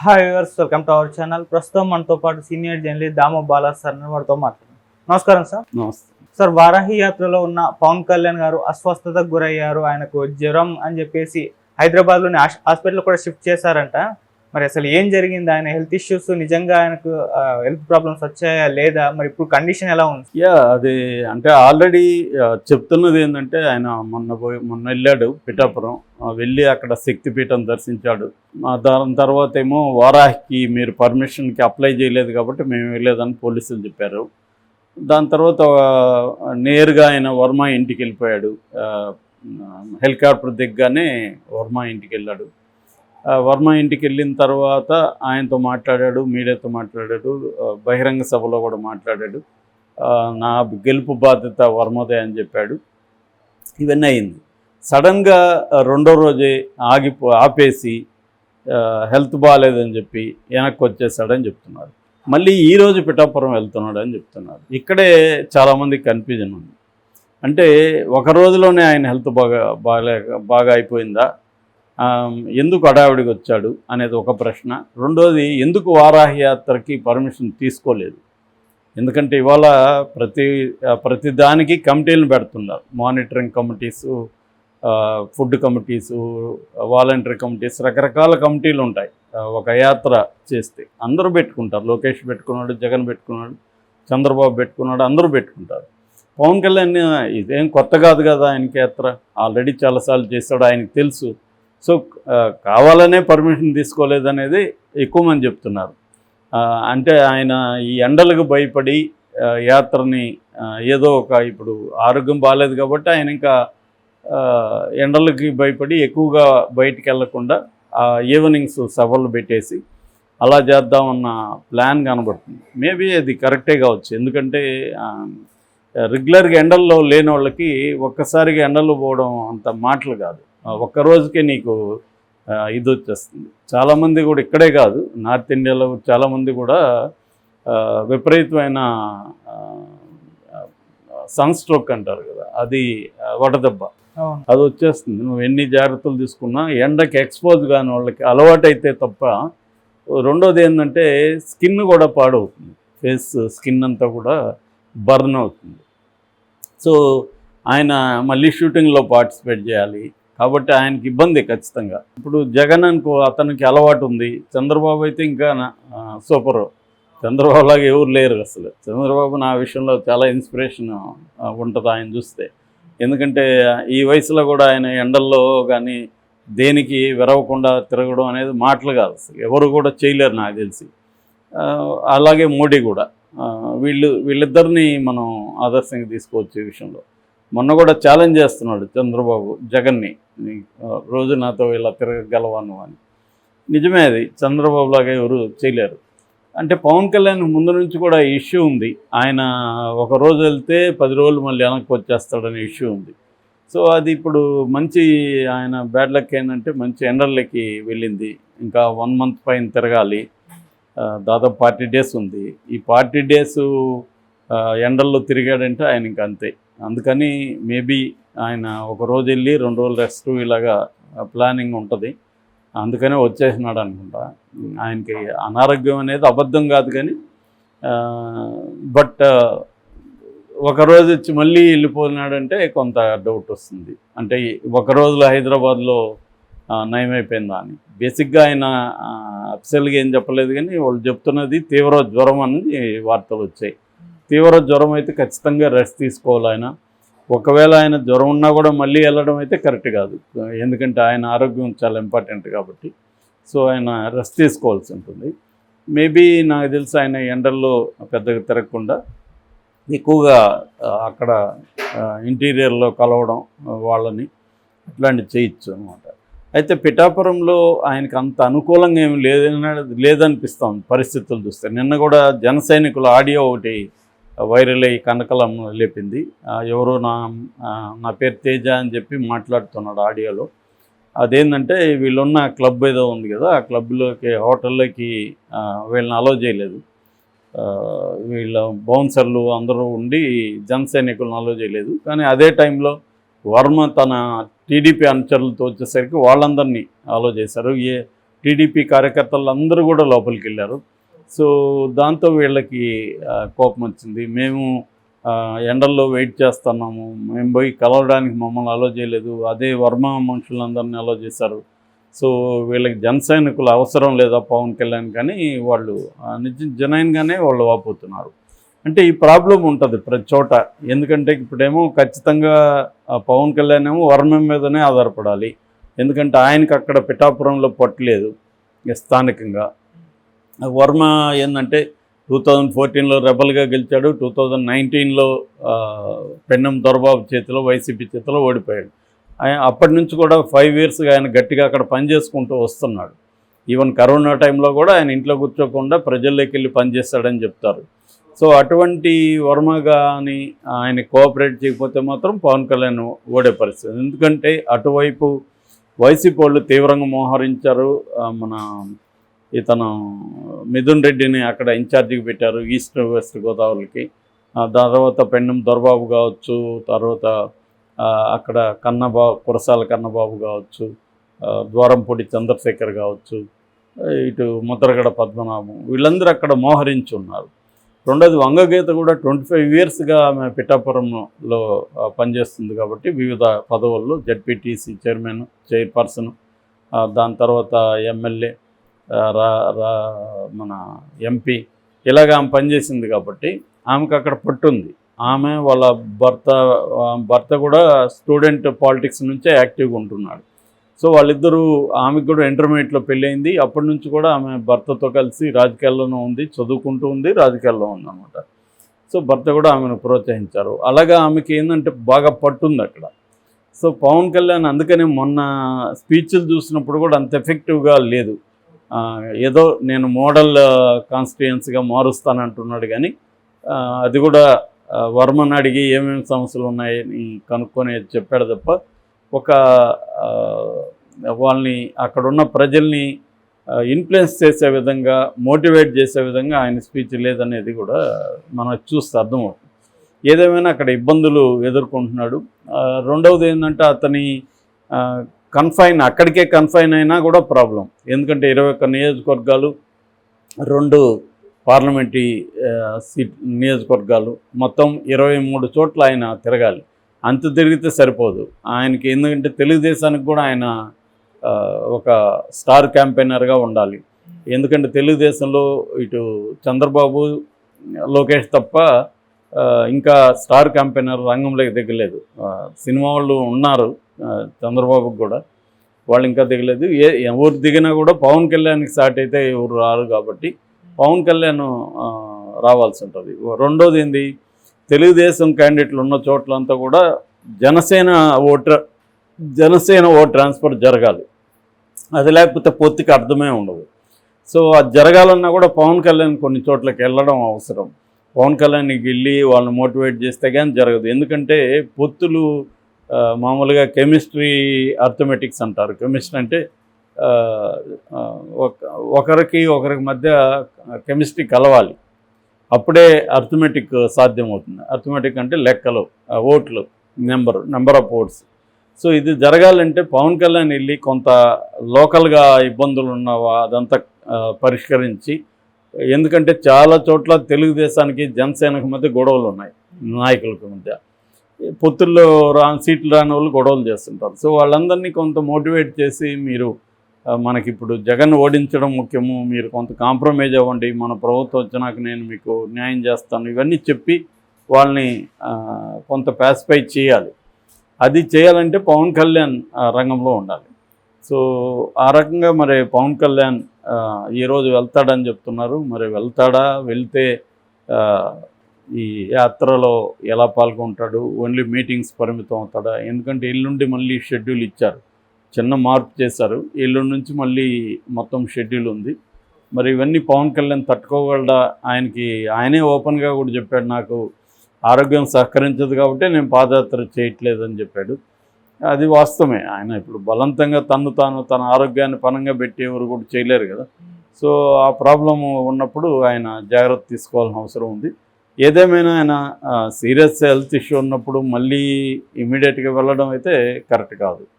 Hi viewers, welcome to our channel. ప్రస్తుతం మనతో పాటు సీనియర్ జర్నలిస్ట్ దాము బాలా సార్ వారితో మాట్లాడుతున్నాం. నమస్కారం సార్. నమస్తే సార్, వారాహి యాత్రలో ఉన్న పవన్ కళ్యాణ్ గారు అస్వస్థతకు గురయ్యారు. ఆయనకు జ్వరం అని చెప్పేసి హైదరాబాద్లోని హాస్పిటల్ కూడా షిఫ్ట్ చేశారంట. మరి అసలు ఏం జరిగింది? ఆయన హెల్త్ ఇష్యూస్ నిజంగా ఆయనకు హెల్త్ ప్రాబ్లమ్స్ వచ్చాయా లేదా? మరి ఇప్పుడు కండిషన్ ఎలా ఉంది? అది అంటే ఆల్రెడీ చెప్తున్నది ఏంటంటే ఆయన మొన్న వెళ్ళాడు పిఠాపురం, వెళ్ళి అక్కడ శక్తిపీఠం దర్శించాడు. దాని తర్వాత ఏమో వారాహికి మీరు పర్మిషన్కి అప్లై చేయలేదు కాబట్టి మేము వెళ్ళలేదని పోలీసులు చెప్పారు. దాని తర్వాత నేరుగా ఆయన వర్మ ఇంటికి వెళ్ళిపోయాడు. హెలికాప్టర్ దిగ్గానే వర్మ ఇంటికి వెళ్ళాడు. వర్మ ఇంటికి వెళ్ళిన తర్వాత ఆయనతో మాట్లాడాడు, మీడియాతో మాట్లాడాడు, బహిరంగ సభలో కూడా మాట్లాడాడు. నా గెలుపు బాధ్యత వర్మదే అని చెప్పాడు. ఇవన్నీ అయింది. సడన్గా రెండో రోజే ఆపేసి హెల్త్ బాగాలేదని చెప్పి వెనక్కి వచ్చేసాడని చెప్తున్నారు. మళ్ళీ ఈరోజు పిఠాపురం వెళ్తున్నాడు అని చెప్తున్నారు. ఇక్కడే చాలామందికి కన్ఫ్యూజన్ ఉంది. అంటే ఒక రోజులోనే ఆయన హెల్త్ బాగా అయిపోయిందా, ఎందుకు హడావిడికి వచ్చాడు అనేది ఒక ప్రశ్న. రెండోది, ఎందుకు వారాహి యాత్రకి పర్మిషన్ తీసుకోలేదు? ఎందుకంటే ఇవాళ ప్రతి దానికి కమిటీలను పెడుతున్నారు. Monitoring committees, food committees, voluntary committees, రకరకాల కమిటీలు ఉంటాయి. ఒక యాత్ర చేస్తే అందరూ పెట్టుకుంటారు. లోకేష్ పెట్టుకున్నాడు, జగన్ పెట్టుకున్నాడు, చంద్రబాబు పెట్టుకున్నాడు, అందరూ పెట్టుకుంటారు. పవన్ కళ్యాణ్ ఇదేం కొత్త కాదు కదా, ఆయనకి యాత్ర ఆల్రెడీ చాలాసార్లు చేస్తాడు, ఆయనకి తెలుసు. సో కావాలనే పర్మిషన్ తీసుకోలేదనేది ఎక్కువ మంది చెప్తున్నారు. అంటే ఆయన ఈ ఎండలకు భయపడి యాత్రని ఏదో ఇప్పుడు ఆరోగ్యం బాగాలేదు కాబట్టి ఆయన ఇంకా ఎండలకి భయపడి ఎక్కువగా బయటికి వెళ్లకుండా ఈవినింగ్స్ సభలు పెట్టేసి అలా చేద్దామన్న ప్లాన్ కనబడుతుంది. మేబీ అది కరెక్టే కావచ్చు. ఎందుకంటే రెగ్యులర్గా ఎండల్లో లేని వాళ్ళకి ఒక్కసారిగా ఎండల్లో పోవడం అంత మాటలు కాదు. ఒక్కరోజుకే నీకు ఇది వచ్చేస్తుంది. చాలామంది కూడా ఇక్కడే కాదు, నార్త్ ఇండియాలో చాలామంది కూడా విపరీతమైన సన్ స్ట్రోక్ అంటారు కదా, అది వడదెబ్బ, అది వచ్చేస్తుంది. నువ్వు ఎన్ని జాగ్రత్తలు తీసుకున్నా ఎండకి ఎక్స్పోజ్ కాని వాళ్ళకి అలవాటైతే తప్ప. రెండోది ఏంటంటే స్కిన్ కూడా పాడవుతుంది, ఫేస్ స్కిన్ అంతా కూడా బర్న్ అవుతుంది. సో ఆయన మళ్ళీ షూటింగ్లో పార్టిసిపేట్ చేయాలి కాబట్టి ఆయనకి ఇబ్బంది ఖచ్చితంగా. ఇప్పుడు జగన్ అనుకో, అతనికి అలవాటు ఉంది. చంద్రబాబు అయితే ఇంకా సూపరు. చంద్రబాబు లాగా ఎవరు లేరు అసలు. చంద్రబాబు నా విషయంలో చాలా ఇన్స్పిరేషన్ ఉంటుంది ఆయన చూస్తే. ఎందుకంటే ఈ వయసులో కూడా ఆయన ఎండల్లో కానీ దేనికి విరవకుండా తిరగడం అనేది మాటలు కాదు, అసలు ఎవరు కూడా చేయలేరు నాకు తెలిసి. అలాగే మోడీ కూడా. వీళ్ళిద్దరిని మనం ఆదర్శంగా తీసుకోవచ్చు ఈ విషయంలో. మొన్న కూడా ఛాలెంజ్ చేస్తున్నాడు చంద్రబాబు జగన్ని, రోజు నాతో ఇలా తిరగగలవాను అని. నిజమే, అది చంద్రబాబు లాగా ఎవరు చేయలేరు. అంటే పవన్ కళ్యాణ్ ముందు నుంచి కూడా ఇష్యూ ఉంది. ఆయన ఒక రోజు వెళ్తే 10 రోజులు మళ్ళీ వెనక్కి వచ్చేస్తాడనే ఇష్యూ ఉంది. సో అది ఇప్పుడు మంచి ఆయన బ్యాడ్ లక్ ఏంటంటే మంచి ఎండర్లకి వెళ్ళింది. ఇంకా 1 మంత్ పైన తిరగాలి. దాదాపు 40 డేస్ ఉంది. ఈ 40 డేస్ ఎండల్లో తిరిగాడంటే ఆయన ఇంకా అంతే. అందుకని మేబీ ఆయన ఒక రోజు వెళ్ళి 2 రోజులు రెస్ట్ ఇలాగా ప్లానింగ్ ఉంటుంది. అందుకనే వచ్చేసినాడు అనుకుంటా. ఆయనకి అనారోగ్యం అనేది అబద్ధం కాదు కానీ, బట్ ఒకరోజు వచ్చి మళ్ళీ వెళ్ళిపోయినాడంటే కొంత డౌట్ వస్తుంది. అంటే ఒక రోజులో హైదరాబాద్లో నయమైపోయిందా అని. బేసిక్గా ఆయన అఫిషియల్గా ఏం చెప్పలేదు కానీ వాళ్ళు చెప్తున్నది తీవ్ర జ్వరం అనేది వార్తలు వచ్చాయి. తీవ్ర జ్వరం అయితే ఖచ్చితంగా రెస్ట్ తీసుకోవాలి ఆయన. ఒకవేళ ఆయన జ్వరం ఉన్నా కూడా మళ్ళీ వెళ్ళడం అయితే కరెక్ట్ కాదు, ఎందుకంటే ఆయన ఆరోగ్యం చాలా ఇంపార్టెంట్ కాబట్టి. సో ఆయన రెస్ట్ తీసుకోవాల్సి ఉంటుంది. మేబీ నాకు తెలిసి ఆయన ఎండల్లో పెద్దగా తిరగకుండా ఎక్కువగా అక్కడ ఇంటీరియర్లో కలవడం వాళ్ళని అట్లాంటివి చేయొచ్చు అనమాట. అయితే పిఠాపురంలో ఆయనకు అంత అనుకూలంగా ఏమి లేదనిపిస్తాం పరిస్థితులు చూస్తే. నిన్న కూడా జన సైనికుల ఆడియో ఒకటి వైరల్ అయ్యి కనకలం లేపింది. ఎవరో నా పేరు తేజ అని చెప్పి మాట్లాడుతున్నాడు ఆడియోలో. అదేంటంటే వీళ్ళున్న క్లబ్ ఏదో ఉంది కదా, ఆ క్లబ్లోకి హోటల్లోకి వీళ్ళని అలో చేయలేదు. వీళ్ళ బౌన్సర్లు అందరూ ఉండి జన సైనికులను అలో చేయలేదు. కానీ అదే టైంలో వర్మ తన టీడీపీ అనుచరులతో వచ్చేసరికి వాళ్ళందరినీ అలో చేశారు. టీడీపీ కార్యకర్తలు అందరూ కూడా లోపలికి వెళ్ళారు. సో దాంతో వీళ్ళకి కోపం వచ్చింది. మేము ఎండల్లో వెయిట్ చేస్తున్నాము, మేము పోయి కలవడానికి మమ్మల్ని అలో చేయలేదు, అదే వర్మ మనుషులందరినీ అలో చేశారు. సో వీళ్ళకి జన సైనికులు అవసరం లేదా పవన్ కళ్యాణ్ కానీ వాళ్ళు జనైన్గానే వాళ్ళు వాపోతున్నారు. అంటే ఈ ప్రాబ్లం ఉంటుంది ప్రతి చోట. ఎందుకంటే ఇప్పుడేమో ఖచ్చితంగా పవన్ కళ్యాణ్ ఏమో వర్మ మీదనే ఆధారపడాలి. ఎందుకంటే ఆయనకి అక్కడ పిఠాపురంలో పట్టలేదు స్థానికంగా. వర్మ ఏంటంటే 2014లో రెబల్గా గెలిచాడు, 2019లో పెన్నం దొరబాబు చేతిలో వైసీపీ చేతిలో ఓడిపోయాడు. అప్పటి నుంచి కూడా 5 yearsగా ఆయన గట్టిగా అక్కడ పనిచేసుకుంటూ వస్తున్నాడు. ఈవెన్ కరోనా టైంలో కూడా ఆయన ఇంట్లో కూర్చోకుండా ప్రజల్లోకి వెళ్ళి పనిచేస్తాడని చెప్తారు. సో అటువంటి వర్మ కానీ ఆయన కోఆపరేట్ చేయకపోతే మాత్రం పవన్ కళ్యాణ్ ఓడే పరిస్థితి. ఎందుకంటే అటువైపు వైసీపీ వాళ్ళు తీవ్రంగా మోహరించారు. మన ఇతను మిథున్ రెడ్డిని అక్కడ ఇన్ఛార్జికి పెట్టారు ఈస్ట్ వెస్ట్ గోదావరికి. తర్వాత పెన్నం దొరబాబు కావచ్చు, తర్వాత అక్కడ కురసాల కన్నబాబు కావచ్చు, ద్వారంపూడి చంద్రశేఖర్ కావచ్చు, ఇటు ముద్రగడ పద్మనాభం, వీళ్ళందరూ అక్కడ మోహరించి ఉన్నారు. రెండోది వంగగీత కూడా 25 yearsగా ఆమె పిఠాపురంలో పనిచేస్తుంది కాబట్టి వివిధ పదవుల్లో జడ్పీటీసీ చైర్మన్, చైర్పర్సన్, దాని తర్వాత ఎమ్మెల్యే, మన ఎంపీ, ఇలాగ ఆమె పనిచేసింది కాబట్టి ఆమెకు అక్కడ పట్టుంది. ఆమె వాళ్ళ భర్త కూడా స్టూడెంట్ పాలిటిక్స్ నుంచే యాక్టివ్గా ఉంటున్నాడు. సో వాళ్ళిద్దరూ, ఆమెకు కూడా ఇంటర్మీడియట్లో పెళ్ళయింది. అప్పటి నుంచి కూడా ఆమె భర్తతో కలిసి రాజకీయాల్లోనూ ఉంది, చదువుకుంటూ ఉంది, రాజకీయాల్లో ఉందన్నమాట. సో భర్త కూడా ఆమెను ప్రోత్సహించారు. అలాగా ఆమెకి ఏంటంటే బాగా పట్టుంది అక్కడ. సో పవన్ కళ్యాణ్ అందుకనే మొన్న స్పీచ్లు చూసినప్పుడు కూడా అంత ఎఫెక్టివ్గా లేదు. ఏదో నేను మోడల్ కాన్స్టిట్యుయెన్సీగా మారుస్తానంటున్నాడు కానీ అది కూడా వర్మని అడిగి ఏమేమి సమస్యలు ఉన్నాయని కనుక్కొని చెప్పాడు తప్ప ఒక వాళ్ళని అక్కడున్న ప్రజల్ని ఇన్ఫ్లుయెన్స్ చేసే విధంగా, మోటివేట్ చేసే విధంగా ఆయన స్పీచ్ లేదనేది కూడా మనకు చూస్తే అర్థమవుతుంది. ఏదేమైనా అక్కడ ఇబ్బందులు ఎదుర్కొంటున్నాడు. రెండవది ఏంటంటే అతని అక్కడికే కన్ఫైన్ అయినా కూడా ప్రాబ్లం. ఎందుకంటే 21 నియోజకవర్గాలు, 2 పార్లమెంటరీ నియోజకవర్గాలు, మొత్తం 23 చోట్ల ఆయన తిరగాలి. అంత తిరిగితే సరిపోదు ఆయనకి. ఎందుకంటే తెలుగుదేశానికి కూడా ఆయన ఒక స్టార్ క్యాంపెయినర్గా ఉండాలి. ఎందుకంటే తెలుగుదేశంలో ఇటు చంద్రబాబు, లోకేష్ తప్ప ఇంకా స్టార్ క్యాంపెయినర్ రంగంలోకి దిగలేదు. సినిమా వాళ్ళు ఉన్నారు చంద్రబాబుకి కూడా, వాళ్ళు ఇంకా దిగలేదు. ఎవరు దిగినా కూడా పవన్ కళ్యాణ్కి సాటి అయితే ఎవరు రారు కాబట్టి పవన్ కళ్యాణ్ రావాల్సి ఉంటుంది. రెండోది ఏంది, తెలుగుదేశం క్యాండిడేట్లు ఉన్న చోట్లంతా కూడా జనసేన ఓట్ ట్రాన్స్ఫర్ జరగాలి. అది లేకపోతే పొత్తికి అర్థమే ఉండదు. సో అది జరగాలన్నా కూడా పవన్ కళ్యాణ్ కొన్ని చోట్లకి వెళ్ళడం అవసరం. పవన్ కళ్యాణ్కి వెళ్ళి వాళ్ళని మోటివేట్ చేస్తే కానీ జరగదు. ఎందుకంటే పొత్తులు మామూలుగా కెమిస్ట్రీ, అర్థమెటిక్స్ అంటారు. కెమిస్ట్రీ అంటే ఒకరికి మధ్య కెమిస్ట్రీ కలవాలి, అప్పుడే అర్థమెటిక్ సాధ్యమవుతుంది. అర్థమెటిక్ అంటే లెక్కలు, ఓట్లు, నెంబర్ ఆఫ్ ఓట్స్. సో ఇది జరగాలంటే పవన్ కళ్యాణ్ వెళ్ళి కొంత లోకల్గా ఇబ్బందులు ఉన్నవా అదంతా పరిష్కరించి, ఎందుకంటే చాలా చోట్ల తెలుగుదేశానికి జనసేనకు మధ్య గొడవలు ఉన్నాయి, నాయకులకు మధ్య. పొత్తుల్లో సీట్లు రాని వాళ్ళు గొడవలు చేస్తుంటారు. సో వాళ్ళందరినీ కొంత మోటివేట్ చేసి, మీరు మనకిప్పుడు జగన్ ఓడించడం ముఖ్యము, మీరు కొంత కాంప్రమైజ్ అవ్వండి, మన ప్రభుత్వం వచ్చినాక నేను మీకు న్యాయం చేస్తాను, ఇవన్నీ చెప్పి వాళ్ళని కొంత పాసిఫై చేయాలి. అది చేయాలంటే పవన్ కళ్యాణ్ రంగంలో ఉండాలి. సో ఆ రకంగా మరి పవన్ కళ్యాణ్ ఈరోజు వెళ్తాడని చెప్తున్నారు. మరి వెళ్తాడా, వెళ్తే ఈ యాత్రలో ఎలా పాల్గొంటాడు, ఓన్లీ మీటింగ్స్ పరిమితం అవుతాడా? ఎందుకంటే ఎల్లుండి మళ్ళీ షెడ్యూల్ ఇచ్చారు, చిన్న మార్పు చేశారు. ఎల్లుండి నుంచి మళ్ళీ మొత్తం షెడ్యూల్ ఉంది. మరి ఇవన్నీ పవన్ కళ్యాణ్ తట్టుకోగలడా? ఆయనే ఓపెన్గా కూడా చెప్పాడు, నాకు ఆరోగ్యం సహకరించదు కాబట్టి నేను పాదయాత్ర చేయట్లేదని చెప్పాడు. అది వాస్తవమే. ఆయన ఇప్పుడు బలవంతంగా తన ఆరోగ్యాన్ని పనంగా పెట్టి ఎవరు కూడా చేయలేరు కదా. సో ఆ ప్రాబ్లం ఉన్నప్పుడు ఆయన జాగ్రత్త తీసుకోవాల్సిన అవసరం ఉంది. ఏదేమైనా ఆయన సీరియస్ హెల్త్ ఇష్యూ ఉన్నప్పుడు మళ్ళీ ఇమీడియట్గా వెళ్ళడం అయితే కరెక్ట్ కాదు.